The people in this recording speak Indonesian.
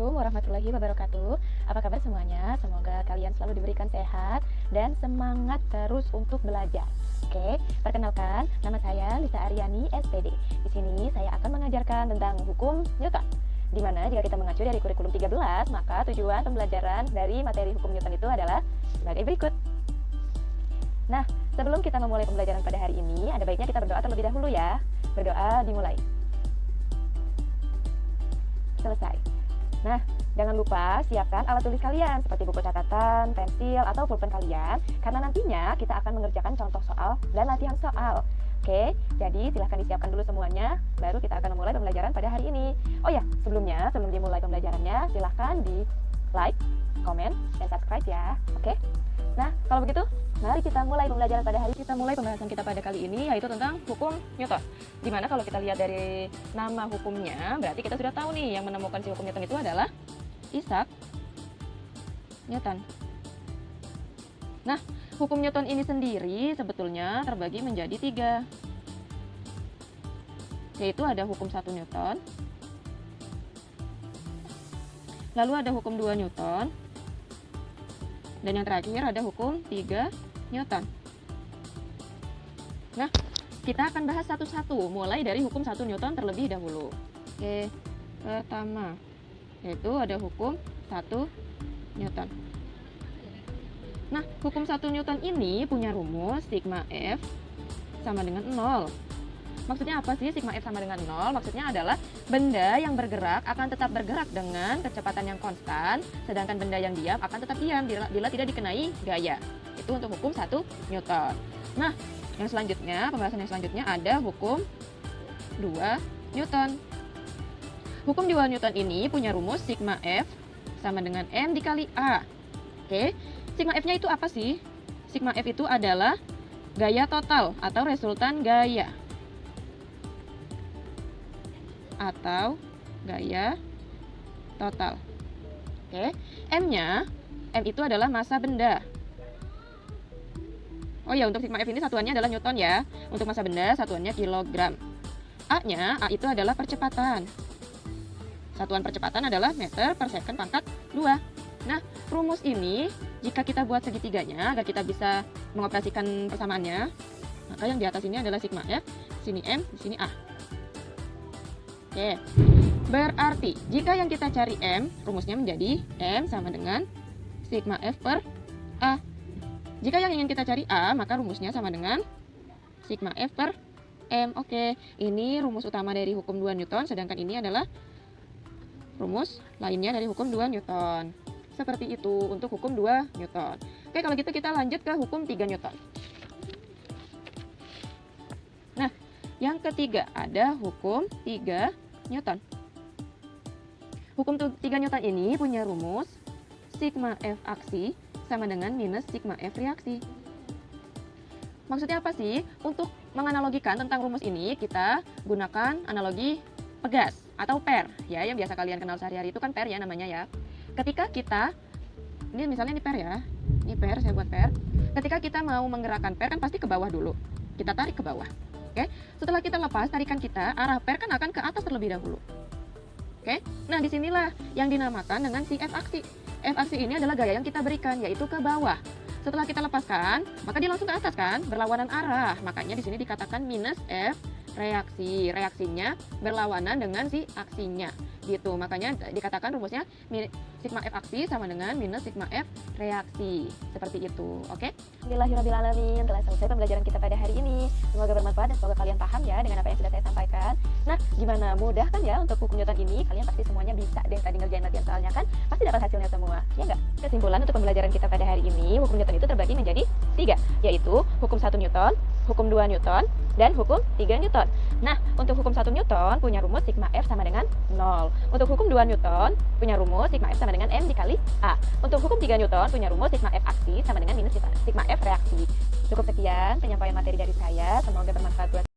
Assalamualaikum warahmatullahi wabarakatuh. Apa kabar semuanya? Semoga kalian selalu diberikan sehat dan semangat terus untuk belajar. Oke, perkenalkan, nama saya Lisa Aryani, SPD. Di sini saya akan mengajarkan tentang hukum Newton. Di mana jika kita mengacu dari kurikulum 13, maka tujuan pembelajaran dari materi hukum Newton itu adalah sebagai berikut. Nah, sebelum kita memulai pembelajaran pada hari ini, ada baiknya kita berdoa terlebih dahulu ya. Berdoa dimulai. Selesai. Nah, jangan lupa siapkan alat tulis kalian seperti buku catatan, pensil, atau pulpen kalian, karena nantinya kita akan mengerjakan contoh soal dan latihan soal. Oke, jadi silahkan disiapkan dulu semuanya, baru kita akan memulai pembelajaran pada hari ini. Oh ya, sebelum dimulai pembelajarannya, silahkan di like, komen, dan subscribe ya. Oke, nah kalau begitu, mari kita mulai pembelajaran pada hari ini. Kita mulai pembahasan kita pada kali ini, yaitu tentang hukum Newton. Dimana kalau kita lihat dari nama hukumnya, berarti kita sudah tahu nih yang menemukan si hukum Newton itu adalah Isaac Newton. Nah, hukum Newton ini sendiri sebetulnya terbagi menjadi 3, yaitu ada hukum 1 Newton, lalu ada hukum 2 Newton, dan yang terakhir ada hukum 3 Newton. Nah, kita akan bahas satu-satu, mulai dari hukum 1 Newton terlebih dahulu. Oke, pertama, yaitu ada hukum 1 Newton. Nah, hukum 1 Newton ini punya rumus sigma F sama dengan 0. Maksudnya apa sih sigma F sama dengan 0? Maksudnya adalah benda yang bergerak akan tetap bergerak dengan kecepatan yang konstan, sedangkan benda yang diam akan tetap diam bila tidak dikenai gaya. Itu untuk hukum 1 Newton. Nah, yang selanjutnya, pembahasan yang selanjutnya ada hukum 2 Newton. Hukum 2 Newton ini punya rumus sigma F sama dengan M dikali A. Oke, sigma F-nya itu apa sih? Sigma F itu adalah gaya total atau resultan gaya. Atau gaya total. Oke, M-nya, M itu adalah massa benda. Oh ya, untuk sigma F ini satuannya adalah Newton ya. Untuk massa benda satuannya kilogram. A-nya, A itu adalah percepatan. Satuan percepatan adalah meter per second pangkat 2. Nah, rumus ini jika kita buat segitiganya agar kita bisa mengoperasikan persamaannya, maka yang di atas ini adalah sigma F, sini M, di sini A. Oke, berarti jika yang kita cari M, rumusnya menjadi M sama dengan sigma F per A. Jika yang ingin kita cari A, maka rumusnya sama dengan sigma F per M. Oke, ini rumus utama dari hukum 2 Newton, sedangkan ini adalah rumus lainnya dari hukum 2 Newton. Seperti itu untuk hukum 2 Newton. Oke, kalau gitu kita lanjut ke hukum 3 Newton. Nah, yang ketiga ada hukum 3 Newton. Hukum 3 Newton ini punya rumus sigma F aksi sama dengan minus sigma F reaksi. Maksudnya apa sih? Untuk menganalogikan tentang rumus ini, kita gunakan analogi pegas atau per, ya, yang biasa kalian kenal sehari-hari itu kan per ya namanya ya. Ketika kita, ini misalnya ini per ya, ini per, saya buat per. Ketika kita mau menggerakkan per kan pasti ke bawah dulu, kita tarik ke bawah. Oke, setelah kita lepas tarikan kita, arah per kan akan ke atas terlebih dahulu. Oke, nah disinilah yang dinamakan dengan si F aksi. F aksi ini adalah gaya yang kita berikan, yaitu ke bawah. Setelah kita lepaskan, maka dia langsung ke atas kan, berlawanan arah. Makanya di sini dikatakan minus F reaksi. Reaksinya berlawanan dengan si aksinya. Gitu, makanya dikatakan rumusnya sigma F aksi sama dengan minus sigma F reaksi. Seperti itu, oke? Alhamdulillahirrabbilalamin, telah selesai pembelajaran kita pada hari ini. Semoga bermanfaat dan semoga kalian paham ya dengan apa yang sudah saya sampaikan. Nah, gimana? Mudah kan ya untuk hukum Newton ini? Kalian pasti semuanya bisa deh tadi ngerjain latihan soalnya kan? Pasti dapat hasilnya semua, ya enggak? Kesimpulan untuk pembelajaran kita pada hari ini, hukum Newton itu terbagi menjadi 3, yaitu hukum 1 Newton, hukum 2 Newton, dan hukum 3 Newton. Nah, untuk hukum 1 Newton punya rumus sigma F sama dengan 0. Untuk hukum 2 Newton punya rumus sigma F sama dengan M dikali A. Untuk hukum 3 Newton punya rumus sigma F aksi sama dengan minus sigma F reaksi. Cukup sekian penyampaian materi dari saya. Semoga bermanfaat buat